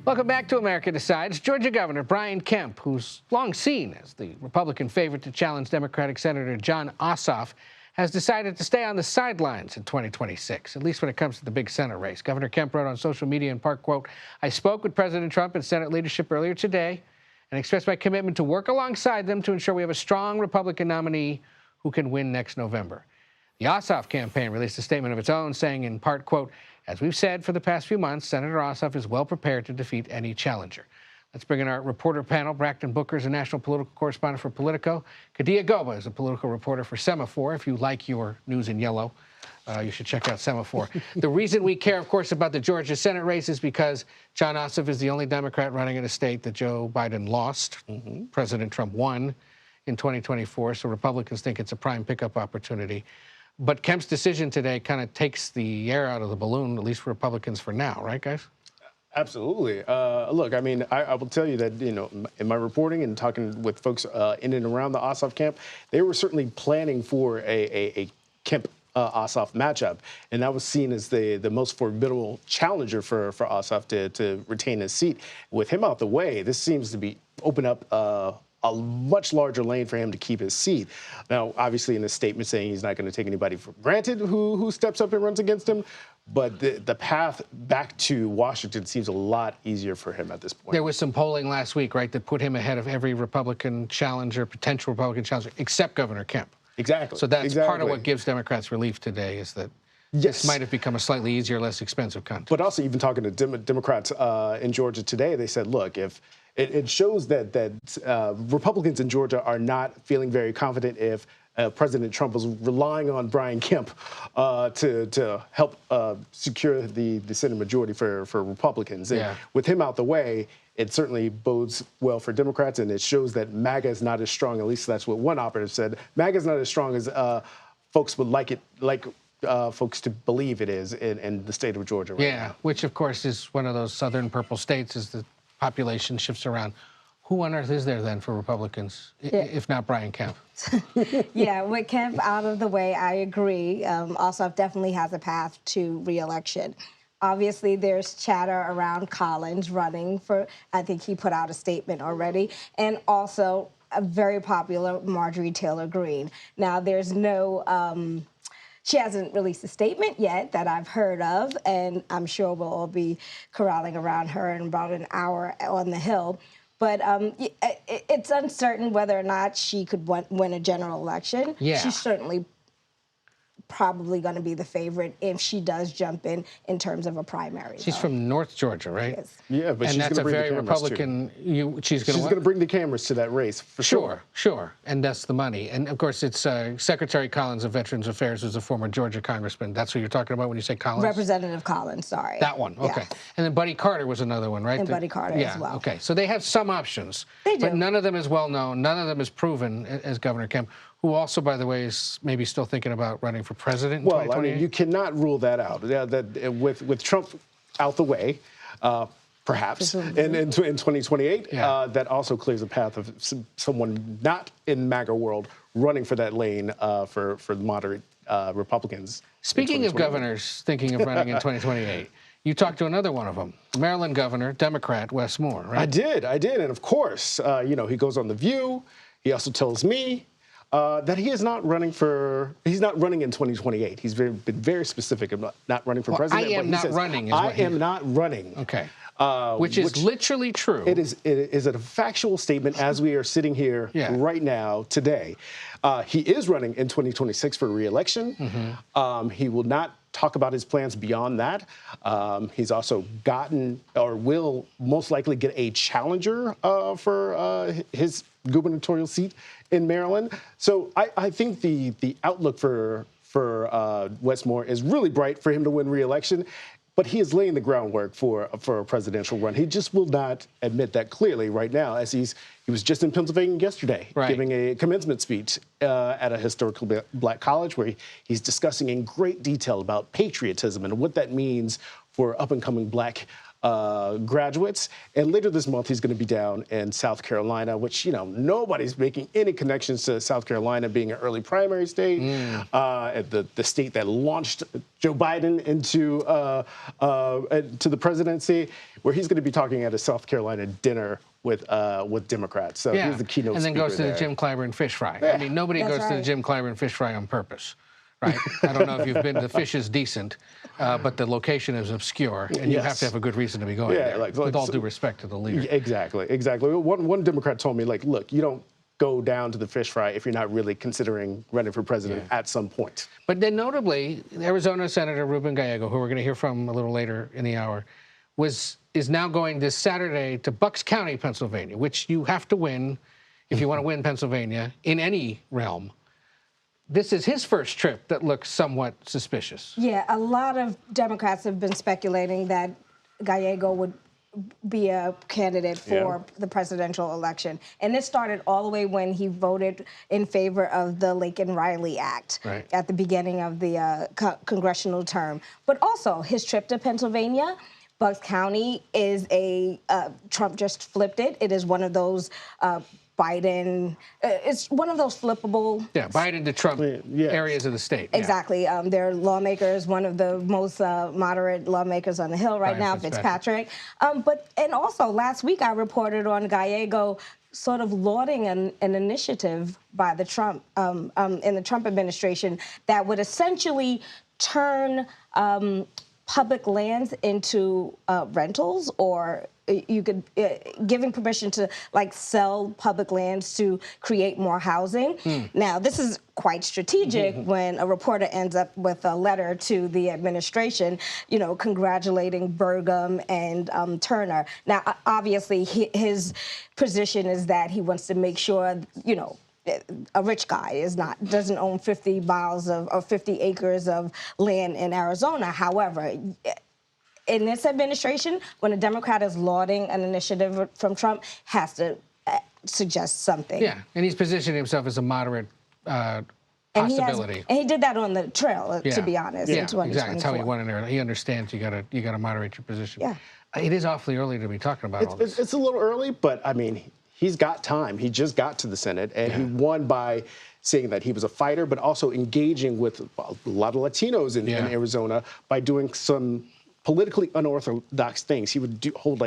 Welcome back to America Decides. Georgia Governor Brian Kemp, who's long seen as the Republican favorite to challenge Democratic Senator Jon Ossoff, has decided to stay on the sidelines in 2026, at least when it comes to the big Senate race. Governor Kemp wrote on social media in part, quote, "I spoke with President Trump and Senate leadership earlier today and expressed my commitment to work alongside them to ensure we have a strong Republican nominee who can win next November." The Ossoff campaign released a statement of its own saying in part, quote, "As we've said for the past few months, Senator Ossoff is well prepared to defeat any challenger." Let's bring in our reporter panel. Brakkton Booker is a national political correspondent for Politico. Kadia Goba is a political reporter for Semafor. If you like your news in yellow, you should check out Semafor. The reason we care, of course, about the Georgia Senate race is because Jon Ossoff is the only Democrat running in a state that Joe Biden lost. President Trump won in 2024, so Republicans think it's a prime pickup opportunity. But Kemp's decision today kind of takes the air out of the balloon, at least for Republicans for now, right, guys? Absolutely. Look, I mean, I will tell you that, you know, in my reporting and talking with folks in and around the Ossoff camp, they were certainly planning for a Kemp Ossoff matchup, and that was seen as the most formidable challenger for Ossoff to retain his seat. With him out the way, this seems to be open up a much larger lane for him to keep his seat. Now, obviously, in a statement saying he's not going to take anybody for granted who steps up and runs against him, but the path back to Washington seems a lot easier for him at this point. There was some polling last week, right, that put him ahead of every Republican challenger, potential Republican challenger, except Governor Kemp. Exactly. So that's part of what gives Democrats relief today is that this might have become a slightly easier, less expensive contest. But also, even talking to Democrats in Georgia today, they said, look, if it shows that Republicans in Georgia are not feeling very confident if President Trump was relying on Brian Kemp to help secure the Senate majority for Republicans. And with him out the way, it certainly bodes well for Democrats, and it shows that MAGA is not as strong. At least that's what one operative said. MAGA is not as strong as folks would like folks to believe it is in the state of Georgia right now. Which, of course, is one of those southern purple states as the population shifts around. Who on earth is there then for Republicans, if not Brian Kemp? With Kemp out of the way, I agree. Ossoff definitely has a path to re-election. Obviously, there's chatter around Collins running for, I think he put out a statement already, and also a very popular Marjorie Taylor Greene. Now, there's no... She hasn't released a statement yet that I've heard of, and I'm sure we'll all be corralling around her in about an hour on the Hill. But it's uncertain whether or not she could win a general election. She's certainly probably going to be the favorite if she does jump in terms of a primary. She's from North Georgia, right? Yes. Yeah, but and she's that's a bring very the Republican. She's going to bring the cameras to that race for sure. Sure, and that's the money. And of course, it's Secretary Collins of Veterans Affairs, who's a former Georgia congressman. That's who you're talking about when you say Collins. Representative Collins, sorry. That one, okay. Yeah. And then Buddy Carter was another one, right? And Buddy Carter as well. Okay, so they have some options. They do. But none of them is well known. None of them is proven as Governor Kemp, who also, by the way, is maybe still thinking about running for president in 2028. I mean, you cannot rule that out. With Trump out the way, perhaps, in 2028, that also clears the path of someone not in MAGA world running for that lane for the moderate Republicans. Speaking of governors thinking of running in 2028, you talked to another one of them, Maryland Governor, Democrat Wes Moore, right? I did, and of course, he goes on The View. He also tells me that he's not running in 2028. He's been very specific about not running for president. I am not running. I am not running. Okay. Which is literally true. It is a factual statement as we are sitting here right now today. He is running in 2026 for re-election. He will not talk about his plans beyond that. He's also gotten or will most likely get a challenger for his gubernatorial seat in Maryland. So I think the outlook for Wes Moore is really bright for him to win re-election. But he is laying the groundwork for a presidential run. He just will not admit that clearly right now, as he was just in Pennsylvania yesterday, giving a commencement speech at a historical black college where he's discussing in great detail about patriotism and what that means for up-and-coming black graduates. And later this month, he's going to be down in South Carolina, which, nobody's making any connections to South Carolina being an early primary state, the state that launched Joe Biden into to the presidency, where he's going to be talking at a South Carolina dinner with Democrats. So he's the keynote speaker. And then goes to the Jim Clyburn fish fry. I mean, nobody goes to the Jim Clyburn fish fry on purpose. Right. I don't know if you've been. The fish is decent, but the location is obscure, and you have to have a good reason to be going there. With all due respect to the leader. Exactly. One Democrat told me, look, you don't go down to the fish fry if you're not really considering running for president at some point. But then, notably, Arizona Senator Ruben Gallego, who we're going to hear from a little later in the hour, is now going this Saturday to Bucks County, Pennsylvania, which you have to win if you want to win Pennsylvania in any realm. This is his first trip that looks somewhat suspicious. Yeah, a lot of Democrats have been speculating that Gallego would be a candidate for the presidential election. And this started all the way when he voted in favor of the Laken-Riley Act at the beginning of the congressional term. But also, his trip to Pennsylvania, Bucks County is Trump just flipped it. It is one of those Biden, it's one of those flippable. Yeah, Biden to Trump areas of the state. Exactly. There are lawmakers, one of the most moderate lawmakers on the Hill right now, Fitzpatrick. And also last week I reported on Gallego sort of lauding an initiative by the Trump, in the Trump administration that would essentially turn public lands into rentals, or you could giving permission to sell public lands to create more housing. Now, this is quite strategic when a reporter ends up with a letter to the administration, congratulating Burgum and Turner. Now, obviously, his position is that he wants to make sure, a rich guy doesn't own 50 miles or 50 acres of land in Arizona. However, in this administration, when a Democrat is lauding an initiative from Trump, has to suggest something. Yeah, and he's positioned himself as a moderate possibility. And he did that on the trail, to be honest, in 2024. Exactly. That's how he won in there. He understands you gotta moderate your position. Yeah. It is awfully early to be talking about all this. It's a little early, but I mean, he's got time. He just got to the Senate, and he won by saying that he was a fighter, but also engaging with a lot of Latinos in Arizona by doing some politically unorthodox things. He would hold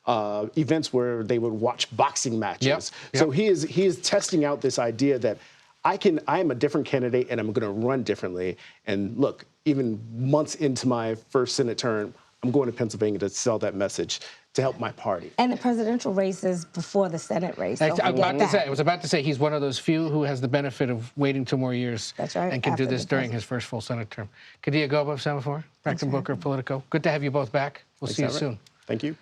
events where they would watch boxing matches. So he is testing out this idea that I am a different candidate and I'm going to run differently. And look, even months into my first Senate term, I'm going to Pennsylvania to sell that message to help my party. And the presidential race is before the Senate race. I was about to say he's one of those few who has the benefit of waiting 2 more years. That's right. And can do this during his first full Senate term. Kadia Goba of Semafor, Brakkton Booker of Politico. Good to have you both back. We'll see you soon. Thank you.